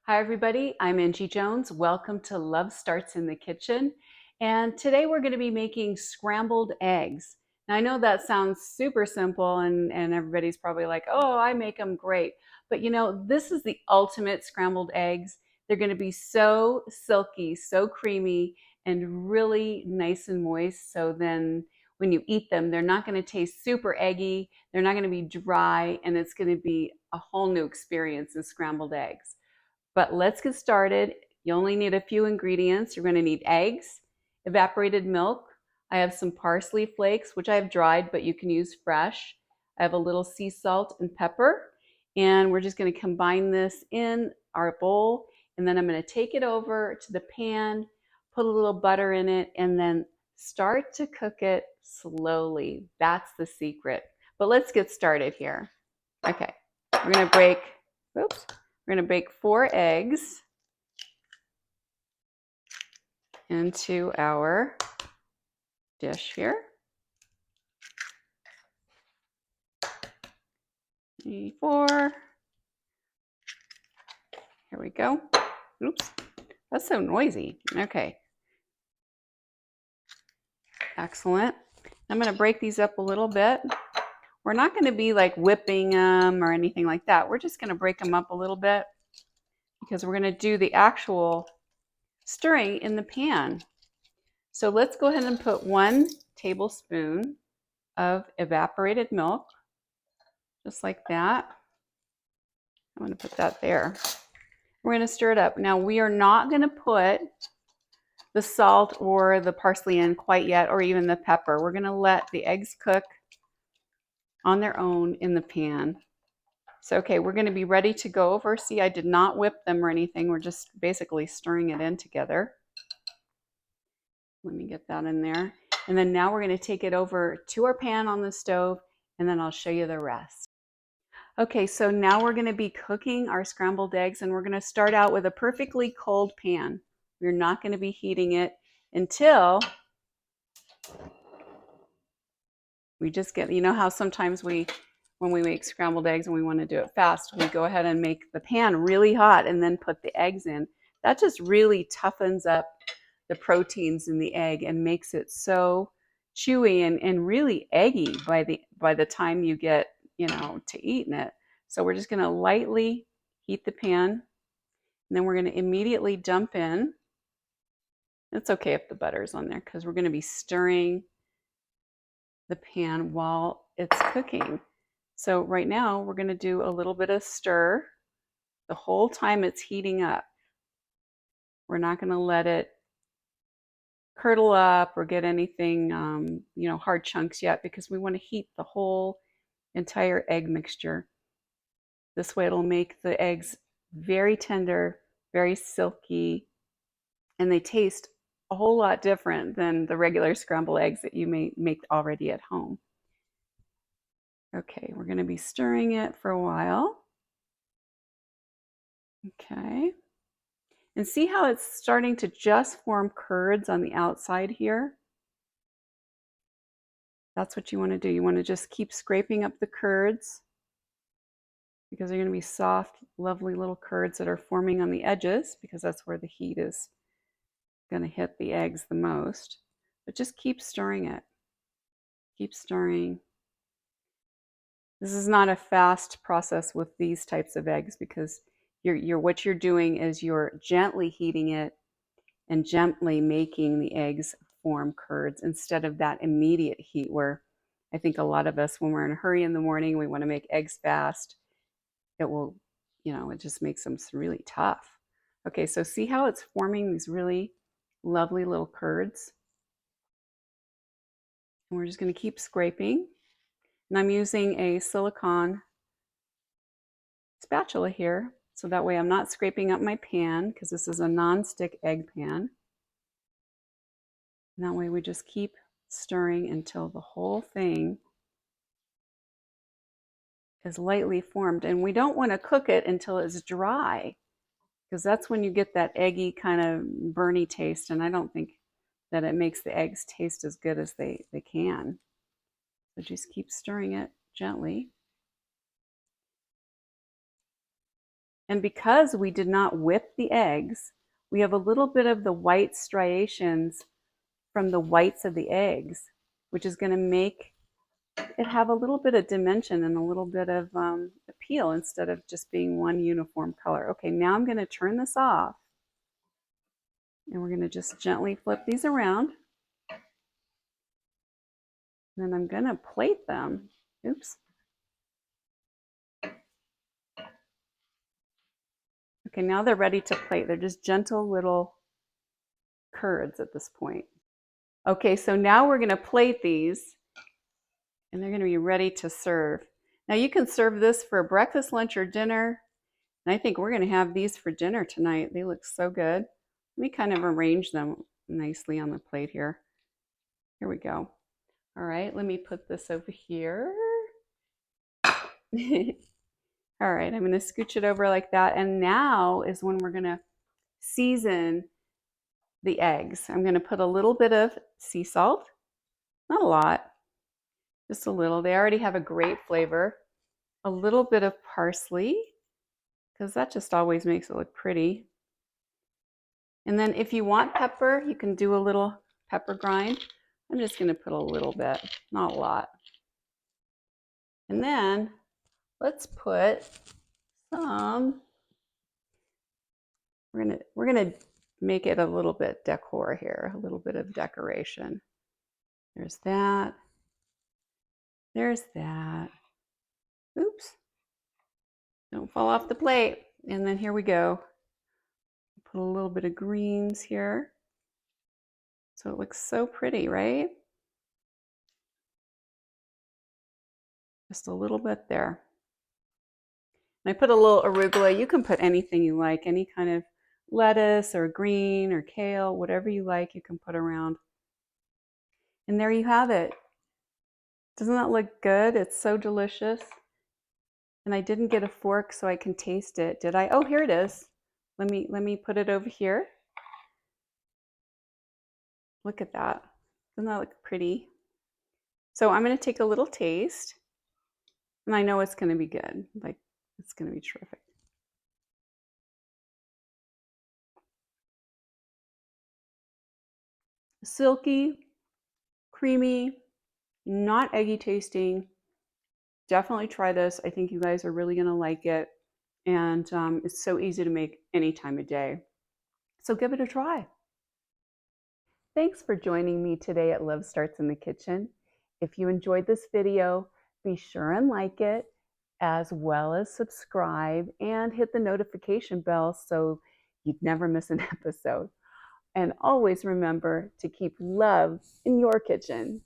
Hi everybody, I'm Angie Jones. Welcome to Love Starts in the Kitchen. And today we're going to be making scrambled eggs. Now I know that sounds super simple and everybody's probably like, oh, I make them great. But you know, this is the ultimate scrambled eggs. They're going to be so silky, so creamy, and really nice and moist. So then when you eat them, they're not going to taste super eggy. They're not going to be dry, and it's going to be a whole new experience in scrambled eggs. But let's get started. You only need a few ingredients. You're going to need eggs, evaporated milk. I have some parsley flakes, which I have dried, but you can use fresh. I have a little sea salt and pepper. And we're just going to combine this in our bowl. And then I'm going to take it over to the pan, put a little butter in it, and then start to cook it slowly. That's the secret. But let's get started here. Okay, we're going to break, oops. We're going to bake 4 eggs into our dish here. 4. Here we go. Oops, that's so noisy. Okay. Excellent. I'm going to break these up a little bit. We're not going to be like whipping them or anything like that. We're just going to break them up a little bit because we're going to do the actual stirring in the pan. So let's go ahead and put 1 tablespoon of evaporated milk, just like that. I'm going to put that there. We're going to stir it up. Now we are not going to put the salt or the parsley in quite yet, or even the pepper. We're going to let the eggs cook on their own in the pan. So, okay, we're going to be ready to go over. See, I did not whip them or anything. We're just basically stirring it in together. Let me get that in there. And then now we're going to take it over to our pan on the stove, and then I'll show you the rest. Okay, so now we're going to be cooking our scrambled eggs, and we're going to start out with a perfectly cold pan. We're not going to be heating it until we just get, you know how sometimes when we make scrambled eggs and we want to do it fast, we go ahead and make the pan really hot and then put the eggs in. That just really toughens up the proteins in the egg and makes it so chewy and really eggy by the time you get, to eating it. So we're just going to lightly heat the pan, and then we're going to immediately dump in. It's okay if the butter's on there because we're going to be stirring the pan while it's cooking. So right now we're going to do a little bit of stir the whole time it's heating up. We're not going to let it curdle up or get anything, hard chunks yet, because we want to heat the whole entire egg mixture. This way it'll make the eggs very tender, very silky, and they taste a whole lot different than the regular scrambled eggs that you may make already at home. Okay, we're going to be stirring it for a while. Okay. And see how it's starting to just form curds on the outside here? That's what you want to do. You want to just keep scraping up the curds because they're going to be soft, lovely little curds that are forming on the edges because that's where the heat is going to hit the eggs the most. But just keep stirring it. Keep stirring. This is not a fast process with these types of eggs because what you're doing is you're gently heating it and gently making the eggs form curds instead of that immediate heat where I think a lot of us, when we're in a hurry in the morning, we want to make eggs fast. It will, it just makes them really tough. Okay, so see how it's forming these really lovely little curds? And we're just going to keep scraping. And I'm using a silicone spatula here, so that way I'm not scraping up my pan because this is a non-stick egg pan. And that way we just keep stirring until the whole thing is lightly formed. And we don't want to cook it until it's dry because that's when you get that eggy kind of burny taste. And I don't think that it makes the eggs taste as good as they can. So just keep stirring it gently. And because we did not whip the eggs, we have a little bit of the white striations from the whites of the eggs, which is going to make it have a little bit of dimension and a little bit of appeal instead of just being one uniform color. Okay, now I'm going to turn this off, and we're going to just gently flip these around. And then I'm going to plate them. Oops. Okay, now they're ready to plate. They're just gentle little curds at this point. Okay, so now we're going to plate these, and they're going to be ready to serve. Now you can serve this for breakfast, lunch, or dinner. And I think we're going to have these for dinner tonight. They look so good. Let me kind of arrange them nicely on the plate here. Here we go. All right, let me put this over here. All right, I'm going to scooch it over like that. And now is when we're going to season the eggs. I'm going to put a little bit of sea salt, not a lot, just a little. They already have a great flavor. A little bit of parsley, because that just always makes it look pretty. And then if you want pepper, you can do a little pepper grind. I'm just going to put a little bit, not a lot. And then let's put some, we're gonna make it a little bit decor here, a little bit of decoration. There's that. There's that. Oops. Don't fall off the plate. And then here we go. Put a little bit of greens here. So it looks so pretty, right? Just a little bit there. And I put a little arugula. You can put anything you like, any kind of lettuce or green or kale, whatever you like, you can put around. And there you have it. Doesn't that look good? It's so delicious. And I didn't get a fork so I can taste it, did I? Oh, here it is. Let me put it over here. Look at that. Doesn't that look pretty? So I'm going to take a little taste. And I know it's going to be good. Like, it's going to be terrific. Silky, creamy, not eggy tasting. Definitely try this. I think you guys are really going to like it. And it's so easy to make any time of day. So give it a try. Thanks for joining me today at Love Starts in the Kitchen. If you enjoyed this video, be sure and like it, as well as subscribe and hit the notification bell so you'd never miss an episode. And always remember to keep love in your kitchen.